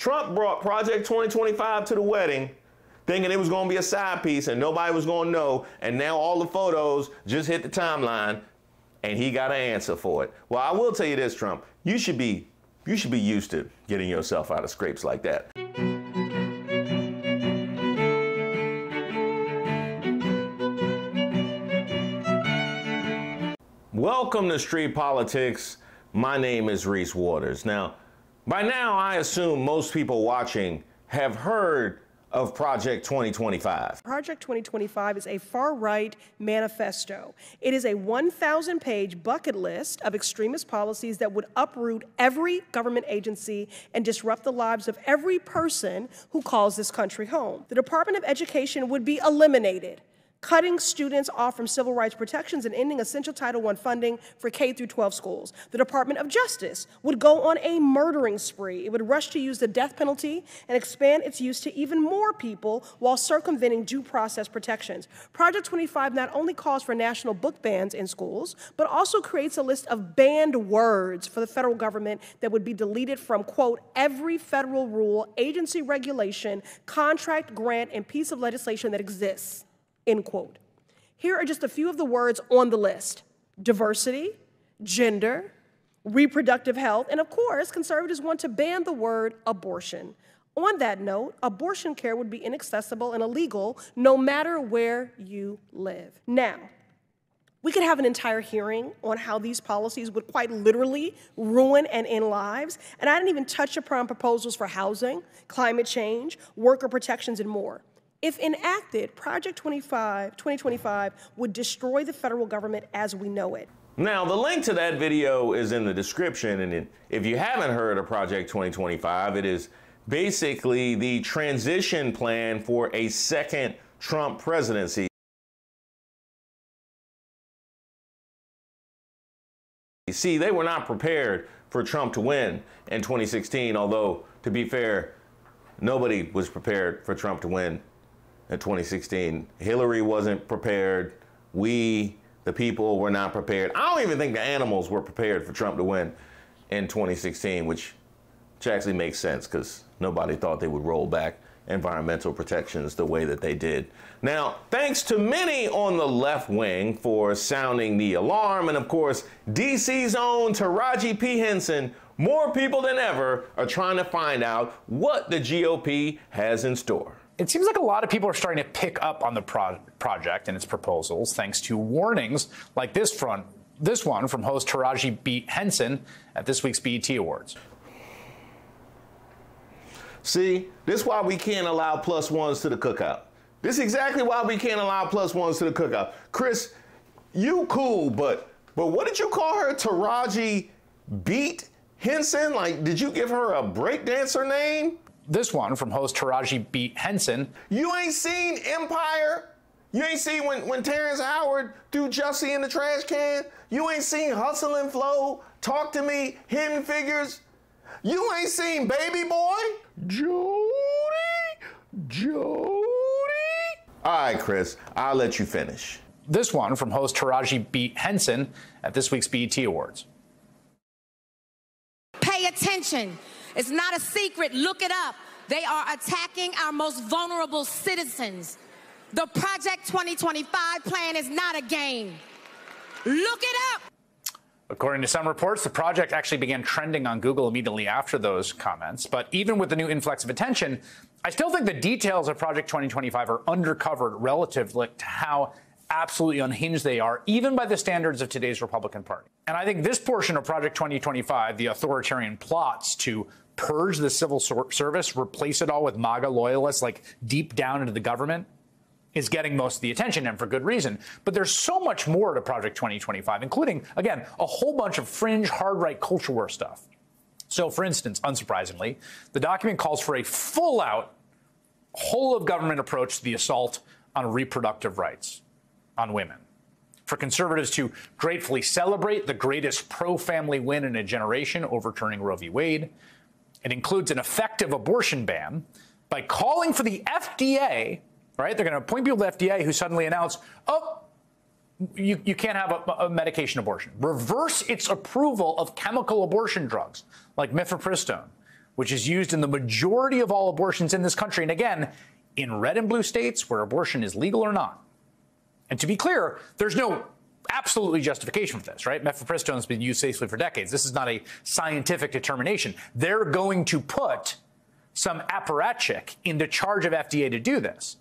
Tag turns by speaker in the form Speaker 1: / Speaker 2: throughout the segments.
Speaker 1: Trump brought Project 2025 to the wedding thinking it was going to be a side piece and nobody was going to know, and now all the photos just hit the timeline and he got an answer for it. Well, I will tell you this, Trump, you should be used to getting yourself out of scrapes like that. Welcome to Street Politics. My name is Russ Vought. Now, by now, I assume most people watching have heard of Project 2025.
Speaker 2: Project 2025 is a far-right manifesto. It is a 1,000-page bucket list of extremist policies that would uproot every government agency and disrupt the lives of every person who calls this country home. The Department of Education would be eliminated, cutting students off from civil rights protections and ending essential Title I funding for K-12 schools. The Department of Justice would go on a murdering spree. It would rush to use the death penalty and expand its use to even more people while circumventing due process protections. Project 25 not only calls for national book bans in schools, but also creates a list of banned words for the federal government that would be deleted from, quote, every federal rule, agency regulation, contract, grant, and piece of legislation that exists. End quote. Here are just a few of the words on the list: diversity, gender, reproductive health, and of course, conservatives want to ban the word abortion. On that note, abortion care would be inaccessible and illegal no matter where you live. Now, we could have an entire hearing on how these policies would quite literally ruin and end lives, and I didn't even touch upon proposals for housing, climate change, worker protections, and more. If enacted, Project 2025 would destroy the federal government as we know it.
Speaker 1: Now, the link to that video is in the description, and if you haven't heard of Project 2025, it is basically the transition plan for a second Trump presidency. See, they were not prepared for Trump to win in 2016, although, to be fair, nobody was prepared for Trump to win in 2016. Hillary wasn't prepared. We, the people, were not prepared. I don't even think the animals were prepared for Trump to win in 2016, which actually makes sense because nobody thought they would roll back environmental protections the way that they did. Now, thanks to many on the left wing for sounding the alarm, and of course, DC's own Taraji P. Henson, more people than ever are trying to find out what the GOP has in store.
Speaker 3: It seems like a lot of people are starting to pick up on the project and its proposals, thanks to warnings like this one from host Taraji P. Henson at this week's BET Awards.
Speaker 1: See, this is why we can't allow plus ones to the cookout. This is exactly why we can't allow plus ones to the cookout. Chris, you cool, but what did you call her? Taraji Beat Henson? Like, did you give her a breakdancer name?
Speaker 3: This one from host Taraji P. Henson.
Speaker 1: You ain't seen Empire? You ain't seen when Terrence Howard threw Jussie in the trash can? You ain't seen Hustle and Flow, Talk to Me, Hidden Figures? You ain't seen Baby Boy? Jody? All right, Chris, I'll let you finish.
Speaker 3: This one from host Taraji P. Henson at this week's BET Awards.
Speaker 4: Pay attention. It's not a secret. Look it up. They are attacking our most vulnerable citizens. The Project 2025 plan is not a game. Look it up.
Speaker 3: According to some reports, the project actually began trending on Google immediately after those comments. But even with the new influx of attention, I still think the details of Project 2025 are undercovered relative to how absolutely unhinged they are, even by the standards of today's Republican Party. And I think this portion of Project 2025, the authoritarian plots to purge the civil service, replace it all with MAGA loyalists, like deep down into the government, is getting most of the attention, and for good reason. But there's so much more to Project 2025, including, again, a whole bunch of fringe, hard-right culture war stuff. So, for instance, unsurprisingly, the document calls for a full-out, whole-of-government approach to the assault on reproductive rights on women. For conservatives to gratefully celebrate the greatest pro-family win in a generation, overturning Roe v. Wade. It includes an effective abortion ban by calling for the FDA, right? They're going to appoint people to the FDA who suddenly announce, oh, you can't have a medication abortion. Reverse its approval of chemical abortion drugs like mifepristone, which is used in the majority of all abortions in this country, and again, in red and blue states where abortion is legal or not. And to be clear, there's no absolutely justification for this, right? Mifepristone has been used safely for decades. This is not a scientific determination. They're going to put some apparatchik into charge of FDA to do this.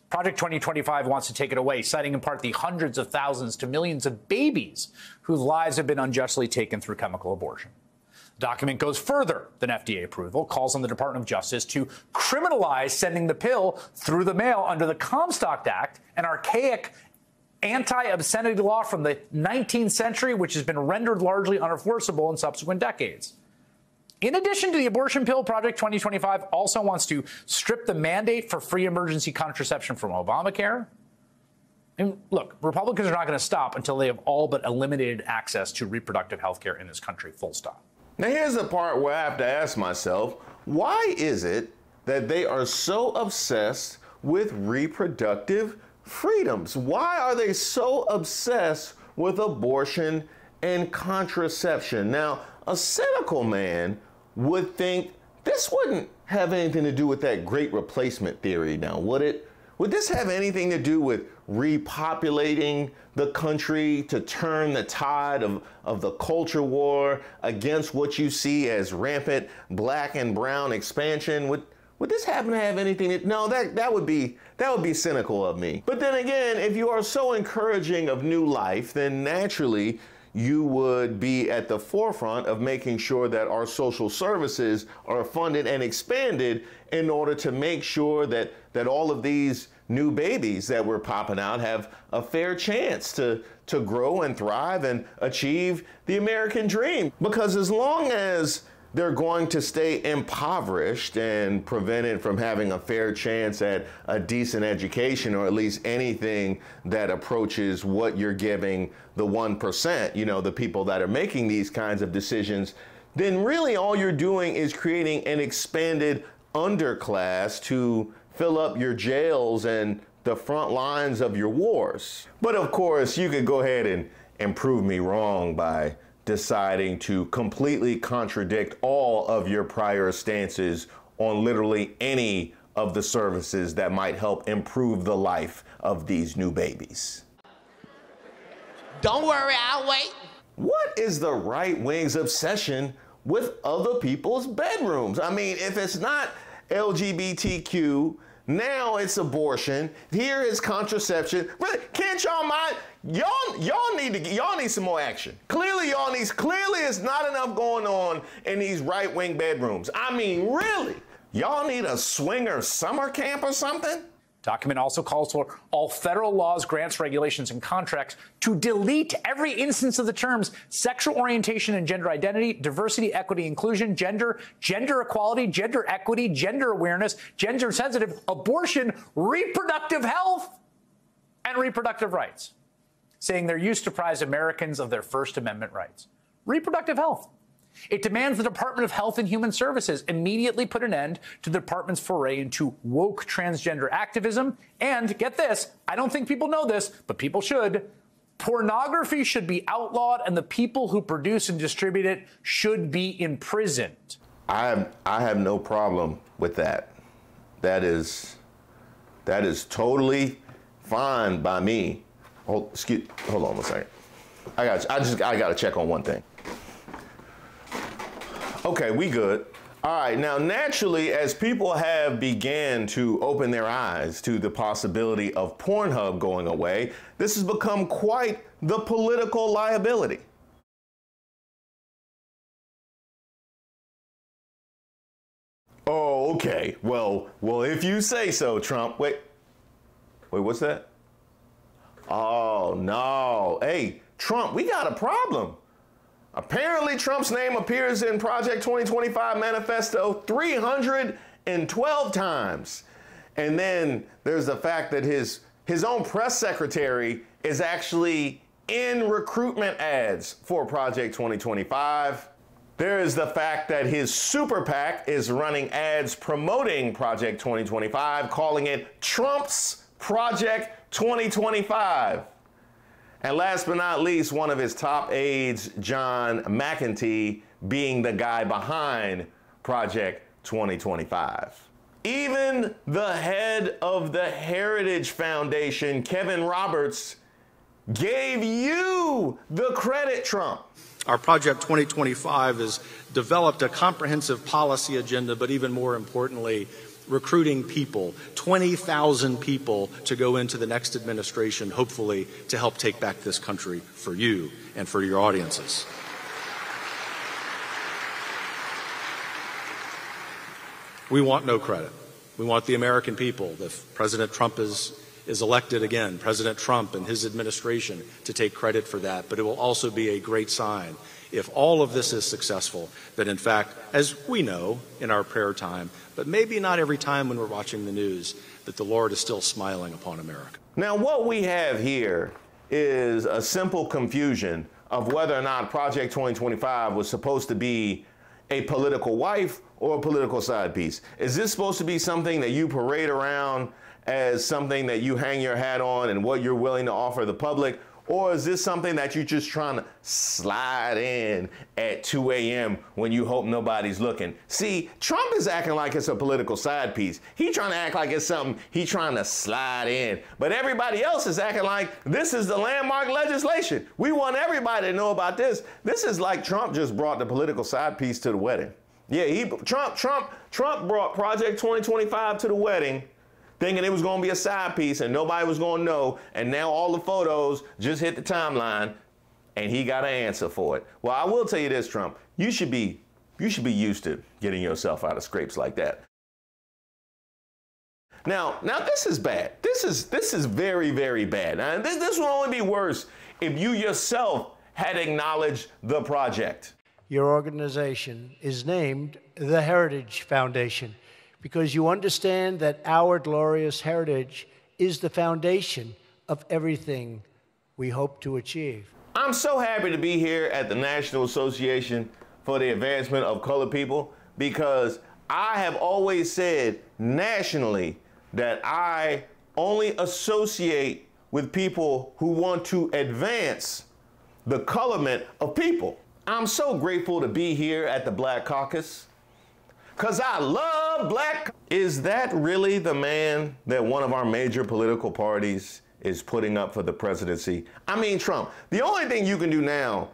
Speaker 3: Project 2025 wants to take it away, citing in part the hundreds of thousands to millions of babies whose lives have been unjustly taken through chemical abortion. The document goes further than FDA approval, calls on the Department of Justice to criminalize sending the pill through the mail under the Comstock Act, an archaic anti-obscenity law from the 19th century, which has been rendered largely unenforceable in subsequent decades. In addition to the abortion pill, Project 2025 also wants to strip the mandate for free emergency contraception from Obamacare. And look, Republicans are not going to stop until they have all but eliminated access to reproductive health care in this country, full stop.
Speaker 1: Now, here's the part where I have to ask myself, why is it that they are so obsessed with reproductive freedoms? Why are they so obsessed with abortion and contraception? Now, a cynical man would think this wouldn't have anything to do with that great replacement theory now, would it? Would this have anything to do with repopulating the country to turn the tide of the culture war against what you see as rampant black and brown expansion? Would this happen to have anything to, no, that would be cynical of me. But then again, if you are so encouraging of new life, then naturally you would be at the forefront of making sure that our social services are funded and expanded in order to make sure that all of these new babies that we're popping out have a fair chance to grow and thrive and achieve the American dream. Because as long as they're going to stay impoverished and prevented from having a fair chance at a decent education, or at least anything that approaches what you're giving the 1%, you know, the people that are making these kinds of decisions, then really all you're doing is creating an expanded underclass to fill up your jails and the front lines of your wars. But of course, you could go ahead and prove me wrong by deciding to completely contradict all of your prior stances on literally any of the services that might help improve the life of these new babies.
Speaker 5: Don't worry, I'll wait.
Speaker 1: What is the right wing's obsession with other people's bedrooms? I mean, if it's not LGBTQ, now it's abortion. Here is contraception. Really, can't y'all mind? Y'all need some more action. Clearly it's not enough going on in these right-wing bedrooms. I mean, really, y'all need a swinger summer camp or something?
Speaker 3: Document also calls for all federal laws, grants, regulations, and contracts to delete every instance of the terms sexual orientation and gender identity, diversity, equity, inclusion, gender equality, gender equity, gender awareness, gender sensitive, abortion, reproductive health, and reproductive rights, saying their use deprives Americans of their First Amendment rights. Reproductive health. It demands the Department of Health and Human Services immediately put an end to the department's foray into woke transgender activism. And get this, I don't think people know this, but people should. Pornography should be outlawed, and the people who produce and distribute it should be imprisoned.
Speaker 1: I have no problem with that. That is totally fine by me. Hold on one second. I got to check on one thing. Okay, we good. All right, now naturally, as people have began to open their eyes to the possibility of Pornhub going away, this has become quite the political liability. Oh, okay. Well, if you say so, Trump. Wait, what's that? Oh, no. Hey, Trump, we got a problem. Apparently, Trump's name appears in Project 2025 manifesto 312 times. And then there's the fact that his own press secretary is actually in recruitment ads for Project 2025. There is the fact that his super PAC is running ads promoting Project 2025, calling it Trump's Project 2025. And last but not least, one of his top aides, John McEntee, being the guy behind Project 2025. Even the head of the Heritage Foundation, Kevin Roberts, gave you the credit, Trump.
Speaker 6: Our Project 2025 has developed a comprehensive policy agenda, but even more importantly, recruiting people, 20,000 people to go into the next administration, hopefully to help take back this country for you and for your audiences. We want no credit. We want the American people, if President Trump is elected again, President Trump and his administration, to take credit for that. But it will also be a great sign, if all of this is successful, that in fact, as we know in our prayer time, but maybe not every time when we're watching the news, that the Lord is still smiling upon America.
Speaker 1: Now, what we have here is a simple confusion of whether or not Project 2025 was supposed to be a political wife or a political side piece. Is this supposed to be something that you parade around as something that you hang your hat on and what you're willing to offer the public? Or is this something that you're just trying to slide in at 2 a.m. when you hope nobody's looking? See, Trump is acting like it's a political side piece. He's trying to act like it's something he's trying to slide in. But everybody else is acting like this is the landmark legislation. We want everybody to know about this. This is like Trump just brought the political side piece to the wedding. Yeah, Trump brought Project 2025 to the wedding, thinking it was going to be a side piece and nobody was going to know, and now all the photos just hit the timeline and he got an answer for it. Well, I will tell you this, Trump, you should be used to getting yourself out of scrapes like that. Now this is bad. This is very, very bad. Now, this will only be worse if you yourself had acknowledged the project.
Speaker 7: Your organization is named the Heritage Foundation, because you understand that our glorious heritage is the foundation of everything we hope to achieve.
Speaker 1: I'm so happy to be here at the National Association for the Advancement of Colored People, because I have always said nationally that I only associate with people who want to advance the colorment of people. I'm so grateful to be here at the Black Caucus, because I love black. Is that really the man that one of our major political parties is putting up for the presidency? I mean, Trump, the only thing you can do now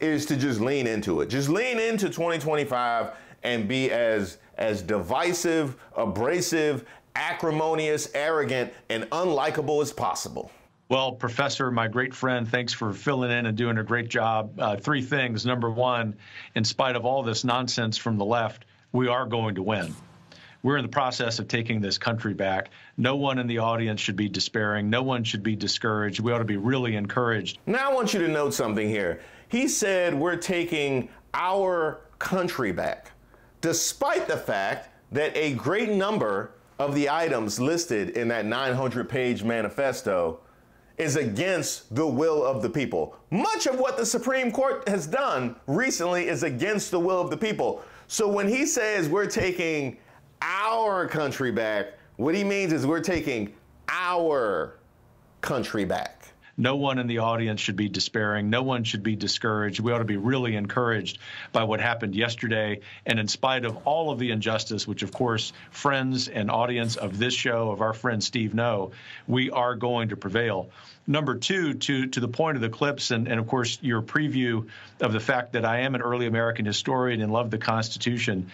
Speaker 1: is to just lean into it. Just lean into 2025 and be as divisive, abrasive, acrimonious, arrogant, and unlikable as possible.
Speaker 8: Well, Professor, my great friend, thanks for filling in and doing a great job. Three things. Number one, in spite of all this nonsense from the left, we are going to win. We're in the process of taking this country back. No one in the audience should be despairing. No one should be discouraged. We ought to be really encouraged.
Speaker 1: Now I want you to note something here. He said we're taking our country back, despite the fact that a great number of the items listed in that 900-page manifesto is against the will of the people. Much of what the Supreme Court has done recently is against the will of the people. So when he says we're taking our country back, what he means is we're taking our country back.
Speaker 8: No one in the audience should be despairing. No one should be discouraged. We ought to be really encouraged by what happened yesterday. And in spite of all of the injustice, which, of course, friends and audience of this show, of our friend Steve know, we are going to prevail. Number two, to the point of the clips and, of course, your preview of the fact that I am an early American historian and love the Constitution,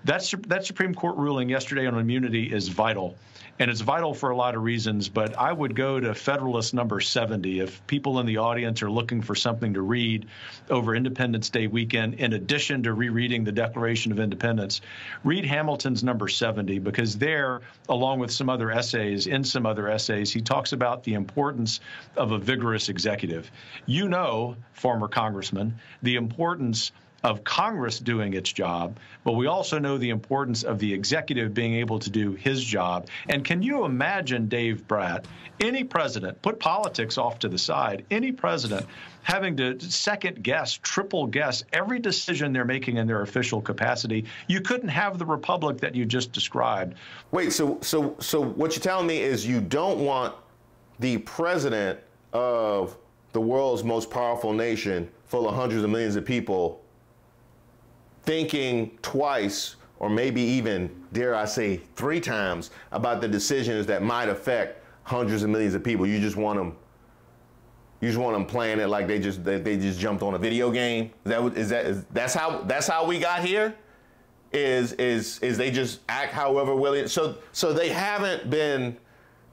Speaker 8: that Supreme Court ruling yesterday on immunity is vital. And it's vital for a lot of reasons, but I would go to Federalist number 70 if people in the audience are looking for something to read over Independence Day weekend, in addition to rereading the Declaration of Independence. Read Hamilton's number 70, because there, along with some other essays, he talks about the importance of a vigorous executive. You know, former congressman, the importance of Congress doing its job, but we also know the importance of the executive being able to do his job. And can you imagine, Dave Bratt, any president, put politics off to the side, any president having to second guess, triple guess every decision they're making in their official capacity? You couldn't have the republic that you just described.
Speaker 1: Wait, so what you're telling me is you don't want the president of the world's most powerful nation, full of hundreds of millions of people, thinking twice or maybe even, dare I say, 3 times about the decisions that might affect hundreds of millions of people. You just want them playing it like they just jumped on a video game. That's how we got here? Is they just act however willing? So they haven't been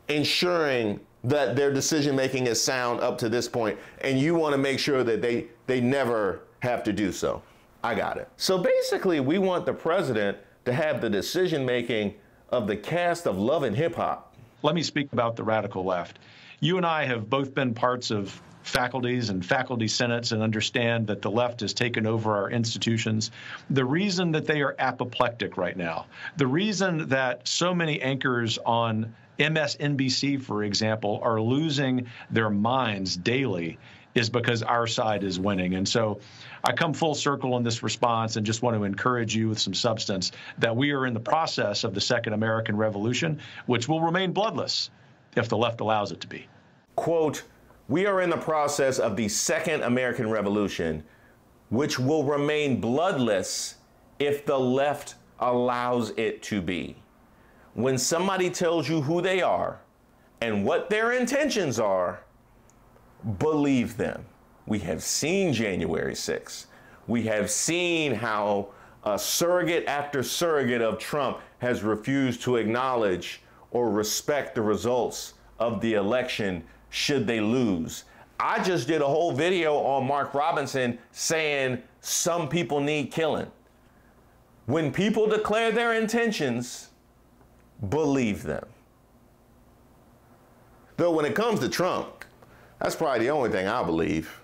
Speaker 1: ensuring that their decision making is sound up to this point, and you want to make sure that they never have to do so. I got it. So basically, we want the president to have the decision making of the cast of Love and Hip Hop.
Speaker 8: Let me speak about the radical left. You and I have both been parts of faculties and faculty senates and understand that the left has taken over our institutions. The reason that they are apoplectic right now, the reason that so many anchors on MSNBC, for example, are losing their minds daily is because our side is winning. And so I come full circle in this response and just want to encourage you with some substance that we are in the process of the Second American Revolution, which will remain bloodless if the left allows it to be.
Speaker 1: Quote, we are in the process of the Second American Revolution, which will remain bloodless if the left allows it to be. When somebody tells you who they are and what their intentions are, believe them. We have seen January 6th. We have seen how a surrogate after surrogate of Trump has refused to acknowledge or respect the results of the election should they lose. I just did a whole video on Mark Robinson saying some people need killing. When people declare their intentions, believe them. Though when it comes to Trump, that's probably the only thing I believe.